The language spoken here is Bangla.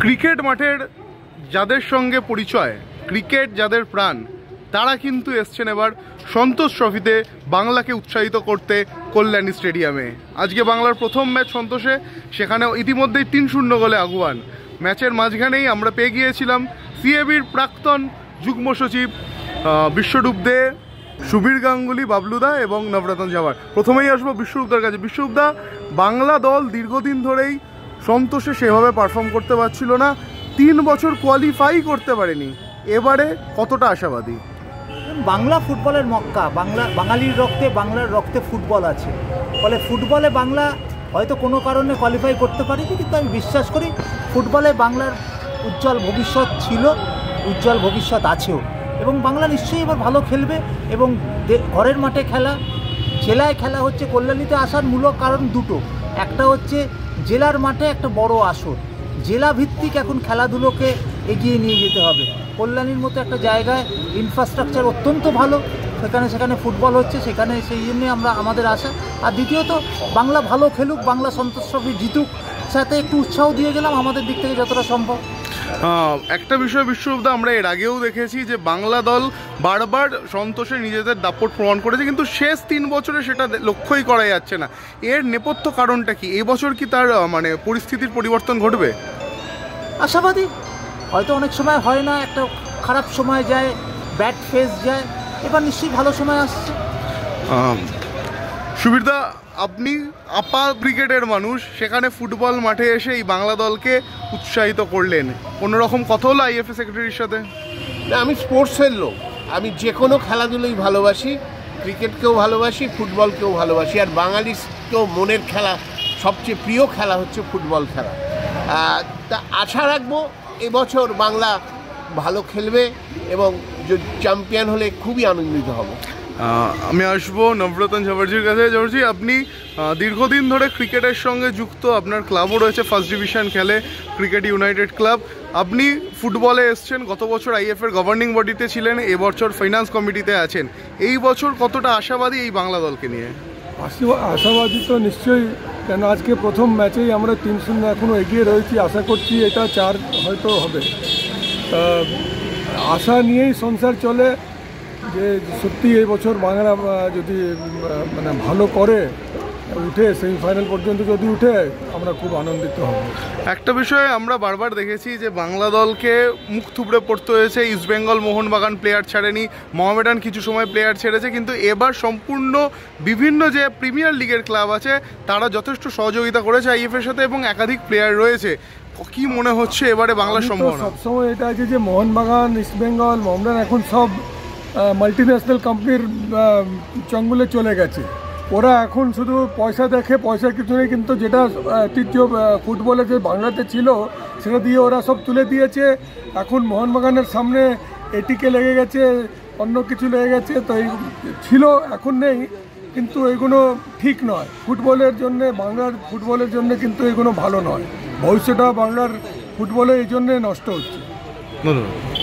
ক্রিকেট মাঠের যাদের সঙ্গে পরিচয়, ক্রিকেট যাদের প্রাণ, তারা কিন্তু এসছেন এবার সন্তোষ ট্রফিতে বাংলাকে উৎসাহিত করতে কল্যাণী স্টেডিয়ামে। আজকে বাংলার প্রথম ম্যাচ সন্তোষে, সেখানে ইতিমধ্যেই 3-0 গোলে আগুয়ান। ম্যাচের মাঝখানেই আমরা পেয়ে গিয়েছিলাম সিএবির প্রাক্তন যুগ্ম সচিব বিশ্বরূপ দে, সুবীর গাঙ্গুলি, বাবলুদা এবং নবরতন ঝাওয়ার। প্রথমেই আসবো বিশ্বরূপদার কাছে। বিশ্বরূপদা, বাংলা দল দীর্ঘদিন ধরেই সন্তোষে সেভাবে পারফর্ম করতে পারছিল না, 3 বছর কোয়ালিফাই করতে পারেনি, এবারে কতটা আশাবাদী? বাংলা ফুটবলের মক্কা, বাঙালির রক্তে, বাংলার রক্তে ফুটবল আছে, ফলে ফুটবলে বাংলা হয়তো কোনো কারণে কোয়ালিফাই করতে পারেনি, কিন্তু আমি বিশ্বাস করি ফুটবলে বাংলার উজ্জ্বল ভবিষ্যৎ ছিল, উজ্জ্বল ভবিষ্যৎ আছেও, এবং বাংলা নিশ্চয়ই এবার ভালো খেলবে। এবং ঘরের মাঠে খেলা, জেলায় খেলা হচ্ছে, কল্যাণীতে আসার মূল কারণ দুটো। একটা হচ্ছে জেলার মাঠে একটা বড় আসর, জেলা ভিত্তিক এখন খেলাধুলোকে এগিয়ে নিয়ে যেতে হবে। কল্যাণীর মতো একটা জায়গায় ইনফ্রাস্ট্রাকচার অত্যন্ত ভালো, সেখানে ফুটবল হচ্ছে, সেখানে সেই জন্যে আমাদের আশা। আর দ্বিতীয়ত বাংলা ভালো খেলুক, বাংলা সন্তোষ ট্রফি জিতুক, সাথে একটু উৎসাহ দিয়ে গেলাম আমাদের দিক থেকে যতটা সম্ভব। একটা বিষয় বিশ্বরূপদা, আমরা এর আগেও দেখেছি যে বাংলা দল বারবার সন্তোষে নিজেদের দাপট প্রমাণ করেছে, কিন্তু শেষ 3 বছরে সেটা লক্ষ্যই করা যাচ্ছে না। এর নেপথ্য কারণটা কি? এবছর কি তার পরিস্থিতির পরিবর্তন ঘটবে? আশাবাদী। হয়তো অনেক সময় হয় না, একটা খারাপ সময় যায়, ব্যাড ফেজ যায়, এবার নিশ্চয়ই ভালো সময় আসছে। সুবীরদা, আপনি আপা ক্রিকেটের মানুষ, সেখানে ফুটবল মাঠে এসে এই বাংলা দলকে উৎসাহিত করলেন, কোনো রকম কথা হলো আইএফএ সেক্রেটারির সাথে? না, আমি স্পোর্টসের লোক, আমি যে কোনো খেলাধুলোই ভালোবাসি, ক্রিকেটকেও ভালোবাসি, ফুটবলকেও ভালোবাসি, আর বাঙালির তো মনের খেলা, সবচেয়ে প্রিয় খেলা হচ্ছে ফুটবল খেলা। তা আশা রাখবো এবছর বাংলা ভালো খেলবে এবং চ্যাম্পিয়ন হলে খুবই আনন্দিত হব। আমি আসবো নবরতন ঝাওয়ারজির কাছে। ঝাওয়ারজি, আপনি দীর্ঘদিন ধরে ক্রিকেটের সঙ্গে যুক্ত, আপনার ক্লাবও রয়েছে, ফার্স্ট ডিভিশন খেলে ক্রিকেট ইউনাইটেড ক্লাব। আপনি ফুটবলে এসছেন, গত বছর আইএফএর গভর্নিং বডিতে ছিলেন, এবছর ফাইন্যান্স কমিটিতে আছেন। এই বছর কতটা আশাবাদী এই বাংলা দলকে নিয়ে? আশাবাদী তো নিশ্চয়ই, কেন আজকে প্রথম ম্যাচেই আমরা 3-0 এখনও এগিয়ে রয়েছি। আশা করছি এটা 4 হয়তো হবে। আশা নিয়েই সংসার চলে যে সত্যি এই বছর বাংলা যদি ভালো করে, উঠে সেমিফাইনাল পর্যন্ত যদি উঠে, আমরা খুব আনন্দিত হব। একটা বিষয়ে আমরা বারবার দেখেছি যে বাংলা দলকে মুখ থুবড়ে পড়তে হয়েছে। ইস্টবেঙ্গল, মোহনবাগান প্লেয়ার ছাড়েনি, মোহামেডান কিছু সময় প্লেয়ার ছেড়েছে, কিন্তু এবার সম্পূর্ণ বিভিন্ন যে প্রিমিয়ার লিগের ক্লাব আছে তারা যথেষ্ট সহযোগিতা করেছে আইএফএর সাথে, এবং একাধিক প্লেয়ার রয়েছে। কি মনে হচ্ছে এবারে বাংলার সম্ভাবনা? সবসময় এটা আছে যে মোহনবাগান, ইস্টবেঙ্গল, মোহামেডান এখন সব মাল্টিন্যাশনাল কোম্পানির চঙ্গুলে চলে গেছে। ওরা এখন শুধু পয়সা দেখে, পয়সার কিছু নেই, কিন্তু যেটা ঐতিহ্য ফুটবলে যে বাংলাতে ছিল সেটা দিয়ে ওরা সব তুলে দিয়েছে। এখন মোহনবাগানের সামনে এটিকে লেগে গেছে, অন্য কিছু লেগে গেছে, তো এই ছিল এখন নেই, কিন্তু এগুলো ঠিক নয় ফুটবলের জন্যে, বাংলার ফুটবলের জন্য কিন্তু এগুলো ভালো নয়। ভবিষ্যৎটা বাংলার ফুটবলে এই জন্যে নষ্ট হচ্ছে। ধন্যবাদ।